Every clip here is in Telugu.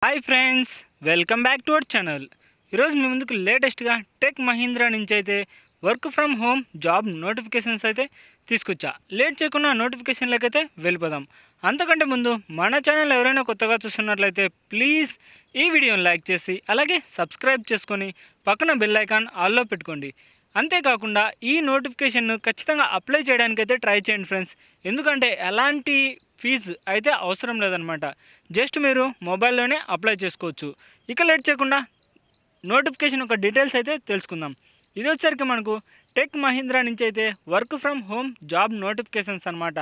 Hi friends, welcome back to our channel. ఈరోజు మీ ముందుకు లేటెస్ట్గా టెక్ మహీంద్రా నుంచి అయితే work from home job notifications అయితే తీసుకొచ్చా. లేట్ చేయకుండా నోటిఫికేషన్లకి అయితే వెళ్ళిపోదాం. అంతకంటే ముందు మన ఛానల్ ఎవరైనా కొత్తగా చూస్తున్నట్లయితే ప్లీజ్ ఈ వీడియోని లైక్ చేసి అలాగే సబ్స్క్రైబ్ చేసుకొని పక్కన బెల్ ఐకాన్ ఆల్లో పెట్టుకోండి. అంతేకాకుండా ఈ నోటిఫికేషన్ను ఖచ్చితంగా అప్లై చేయడానికైతే ట్రై చేయండి ఫ్రెండ్స్. ఎందుకంటే ఎలాంటి ఫీజు అయితే అవసరం లేదనమాట. జస్ట్ మీరు మొబైల్లోనే అప్లై చేసుకోవచ్చు. ఇక లేట్ చేయకుండా నోటిఫికేషన్ యొక్క డీటెయిల్స్ అయితే తెలుసుకుందాం. ఇది వచ్చరికి మనకు టెక్ మహీంద్రా నుంచి అయితే work from home job notifications అనమాట.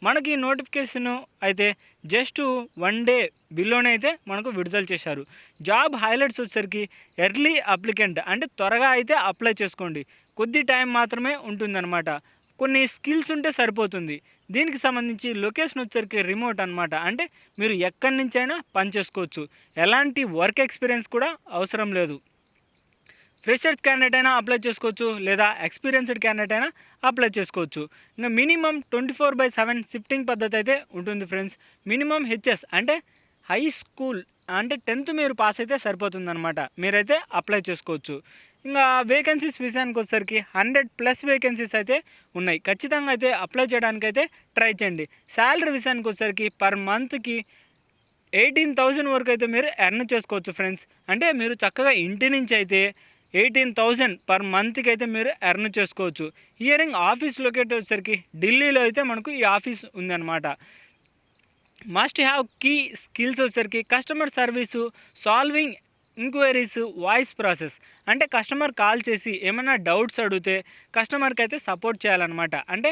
మనకి ఈ నోటిఫికేషన్ అయితే జస్ట్ 1 డే బిల్లోనే అయితే మనకు విడుదల చేశారు. జాబ్ హైలైట్స్ వచ్చేసరికి ఎర్లీ అప్లికెంట్ అంటే త్వరగా అయితే అప్లై చేసుకోండి. కొద్ది టైం మాత్రమే ఉంటుందన్నమాట. కొన్ని స్కిల్స్ ఉంటే సరిపోతుంది. దీనికి సంబంధించి లొకేషన్ వచ్చరికి రిమోట్ అనమాట. అంటే మీరు ఎక్కడి నుంచైనా పని చేసుకోవచ్చు. ఎలాంటి వర్క్ ఎక్స్పీరియన్స్ కూడా అవసరం లేదు. ఫ్రెషర్స్ క్యాండిడేట్ అయినా అప్లై చేసుకోవచ్చు, లేదా ఎక్స్పీరియన్స్డ్ క్యాండిడేట్ అయినా అప్లై చేసుకోవచ్చు. ఇంకా మినిమం 24/7 షిఫ్టింగ్ పద్ధతి అయితే ఉంటుంది ఫ్రెండ్స్. మినిమం హెచ్ఎస్ అంటే హై స్కూల్ అంటే 10th మీరు పాస్ అయితే సరిపోతుందన్నమాట. మీరైతే అప్లై చేసుకోవచ్చు. ఇంకా వేకెన్సీస్ విషయానికి వచ్చేసరికి 100+ వేకెన్సీస్ అయితే ఉన్నాయి. ఖచ్చితంగా అయితే అప్లై చేయడానికి అయితే ట్రై చేయండి. శాలరీ విషయానికి వచ్చేసరికి పర్ మంత్కి 18,000 వరకు అయితే మీరు ఎర్న్ చేసుకోవచ్చు ఫ్రెండ్స్. అంటే మీరు చక్కగా ఇంటి నుంచి అయితే 18,000 పర్ మంత్కి అయితే మీరు ఎర్న్ చేసుకోవచ్చు. హియరింగ్ ఆఫీస్ లొకేట్ వచ్చేసరికి ఢిల్లీలో అయితే మనకు ఈ ఆఫీస్ ఉందన్నమాట. మస్ట్ హ్యావ్ కీ స్కిల్స్ వచ్చేసరికి customer service, solving enquiries, voice process. అంటే కస్టమర్ కాల్ చేసి ఏమైనా డౌట్స్ అడిగితే కస్టమర్కి అయితే సపోర్ట్ చేయాలన్నమాట. అంటే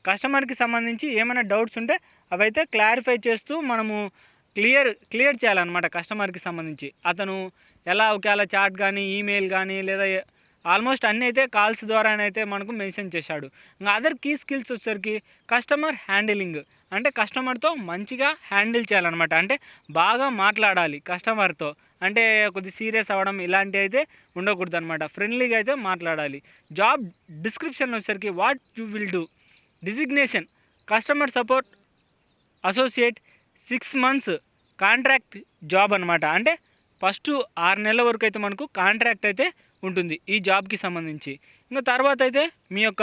కస్టమర్కి సంబంధించి ఏమైనా డౌట్స్ ఉంటే అవైతే క్లారిఫై చేస్తూ మనము క్లియర్ చేయాలన్నమాట. కస్టమర్కి సంబంధించి అతను ఎలా ఒకవేళ చాట్ కానీ ఈమెయిల్ కానీ లేదా ఆల్మోస్ట్ అన్నీ అయితే కాల్స్ ద్వారానైతే మనకు మెన్షన్ చేశాడు. ఇంకా అదర్ కీ స్కిల్స్ వచ్చేసరికి కస్టమర్ హ్యాండిలింగ్ అంటే కస్టమర్తో మంచిగా హ్యాండిల్ చేయాలన్నమాట. అంటే బాగా మాట్లాడాలి కస్టమర్తో. అంటే కొద్ది సీరియస్ అవ్వడం ఇలాంటివి అయితే ఉండకూడదు అనమాట. ఫ్రెండ్లీగా అయితే మాట్లాడాలి. జాబ్ డిస్క్రిప్షన్ వచ్చేసరికి what you will do, designation customer support associate, 6 months contract job అనమాట. అంటే ఫస్ట్ 6 నెలల వరకు అయితే మనకు కాంట్రాక్ట్ అయితే ఉంటుంది ఈ జాబ్కి సంబంధించి. ఇంకా తర్వాత అయితే మీ యొక్క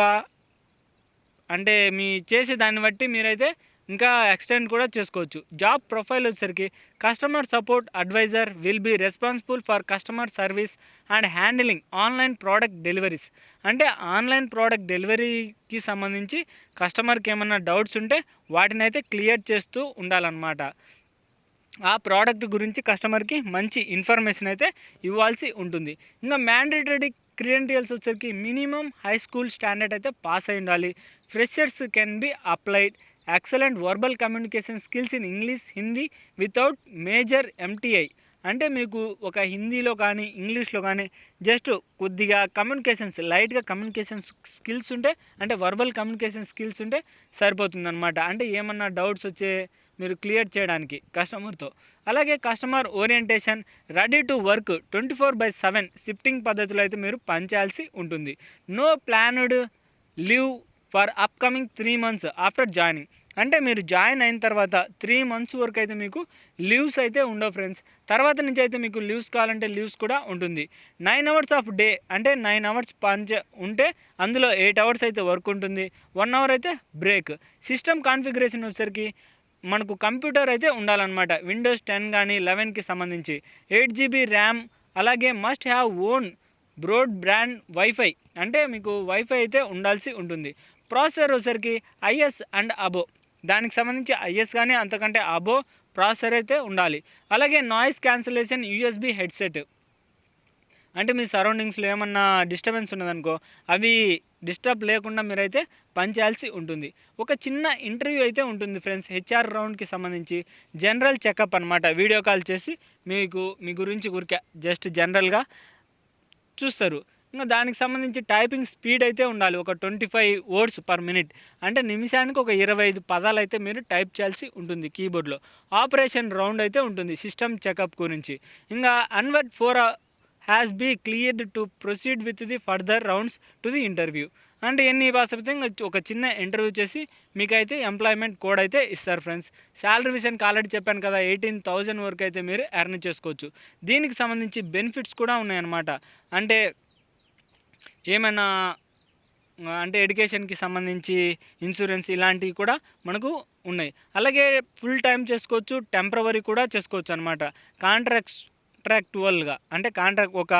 అంటే మీ చేసే దాన్ని బట్టి మీరైతే ఇంకా ఎక్స్టెండ్ కూడా చేసుకోవచ్చు. జాబ్ ప్రొఫైల్ వచ్చేసరికి customer support advisor will be responsible for customer service and handling online product deliveries. అంటే ఆన్లైన్ ప్రోడక్ట్ డెలివరీకి సంబంధించి కస్టమర్కి ఏమన్నా డౌట్స్ ఉంటే వాటిని అయితే క్లియర్ చేస్తూ ఉండాలన్నమాట. ఆ ప్రోడక్ట్ గురించి కస్టమర్కి మంచి ఇన్ఫర్మేషన్ అయితే ఇవ్వాల్సి ఉంటుంది. ఇంకా మ్యాండేటరీ క్రెడెన్షియల్స్ వచ్చేసరికి మినిమం హై స్కూల్ స్టాండర్డ్ అయితే పాస్ అయి ఉండాలి. Freshers can be applied excellent verbal communication skills in English, Hindi without major MTI. అంటే మీకు ఒక హిందీలో కానీ ఇంగ్లీష్లో కానీ జస్ట్ కొద్దిగా కమ్యూనికేషన్స్ లైట్గా కమ్యూనికేషన్ స్కిల్స్ ఉంటే అంటే వర్బల్ కమ్యూనికేషన్ స్కిల్స్ ఉంటే సరిపోతుందన్నమాట. అంటే ఏమన్నా డౌట్స్ వచ్చే మీరు క్లియర్ చేయడానికి కస్టమర్తో. అలాగే customer orientation, ready to work 24/7 shifting పద్ధతిలో అయితే మీరు పనిచేయాల్సి ఉంటుంది. No planned leave for upcoming 3 months after joining. అంటే మీరు జాయిన్ అయిన తర్వాత 3 months వరకు అయితే మీకు లీవ్స్ అయితే ఉండవు ఫ్రెండ్స్. తర్వాత నుంచి అయితే మీకు లీవ్స్ కావాలంటే లీవ్స్ కూడా ఉంటుంది. 9 hours ఆఫ్ డే అంటే 9 hours పని ఉంటే అందులో 8 hours అయితే వర్క్ ఉంటుంది, 1 hour అయితే బ్రేక్. సిస్టమ్ కాన్ఫిగరేషన్ వచ్చేసరికి మనకు కంప్యూటర్ అయితే ఉండాలన్నమాట. విండోస్ 10 కానీ 11కి సంబంధించి 8 GB ర్యామ్. అలాగే must have own broad brand wifi అంటే మీకు వైఫై అయితే ఉండాల్సి ఉంటుంది. ప్రాసెసర్ వచ్చేసరికి ఐఎస్ అండ్ అబో, దానికి సంబంధించి ఐఎస్ కానీ అంతకంటే అబో ప్రాసెసర్ అయితే ఉండాలి. అలాగే నాయిస్ క్యాన్సిలేషన్ యూఎస్బి హెడ్సెట్. అంటే మీ సరౌండింగ్స్లో ఏమన్నా డిస్టర్బెన్స్ ఉన్నదనుకో అవి డిస్టర్బ్ లేకుండా మీరైతే పనిచేయాల్సి ఉంటుంది. ఒక చిన్న ఇంటర్వ్యూ అయితే ఉంటుంది ఫ్రెండ్స్. హెచ్ఆర్ రౌండ్కి సంబంధించి జనరల్ చెకప్ అనమాట. వీడియో కాల్ చేసి మీ గురించి ఊరికే జస్ట్ జనరల్గా చూస్తారు. ఇంకా దానికి సంబంధించి టైపింగ్ స్పీడ్ అయితే ఉండాలి. ఒక 25 words per minute అంటే నిమిషానికి ఒక 25 పదాలు అయితే మీరు టైప్ చేయాల్సి ఉంటుంది కీబోర్డ్లో. ఆపరేషన్ రౌండ్ అయితే ఉంటుంది సిస్టమ్ చెకప్ గురించి. ఇంకా అన్వర్డ్ 4 has be cleared to proceed with the further rounds to the interview. అంటే ఎన్ని పాస్ అయితే ఒక చిన్న ఇంటర్వ్యూ చేసి మీకైతే ఎంప్లాయ్మెంట్ కోడ్ అయితే ఇస్తారు ఫ్రెండ్స్. శాలరీ విషయానికి ఆల్రెడీ చెప్పాను కదా, 18,000 వరకు అయితే మీరు ఎర్న్ చేసుకోవచ్చు. దీనికి సంబంధించి బెనిఫిట్స్ కూడా ఉన్నాయన్నమాట. అంటే ఏమైనా అంటే ఎడ్యుకేషన్కి సంబంధించి ఇన్సూరెన్స్ ఇలాంటివి కూడా మనకు ఉన్నాయి. అలాగే ఫుల్ టైం చేసుకోవచ్చు, టెంపరవరీ కూడా చేసుకోవచ్చు అనమాట. కాంట్రాక్చువల్గా అంటే కాంట్రాక్ట్ ఒక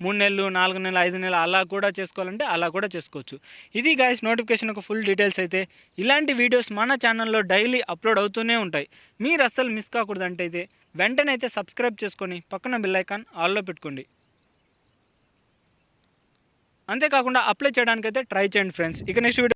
3 నెలలు 4 నెలలు 5 నెలలు అలా కూడా చేసుకోవాలంటే అలా కూడా చేసుకోవచ్చు. ఇది గైస్ నోటిఫికేషన్ ఒక ఫుల్ డీటెయిల్స్ అయితే. ఇలాంటి వీడియోస్ మన ఛానల్లో డైలీ అప్లోడ్ అవుతూనే ఉంటాయి. మీరు అస్సలు మిస్ కాకూడదు అంటే అయితే వెంటనే అయితే సబ్స్క్రైబ్ చేసుకొని పక్కన బెల్ ఐకాన్ ఆల్లో పెట్టుకోండి. అంతేకాకుండా అప్లై చేయడానికైతే ట్రై చేయండి ఫ్రెండ్స్. ఇక నెక్స్ట్ వీడియో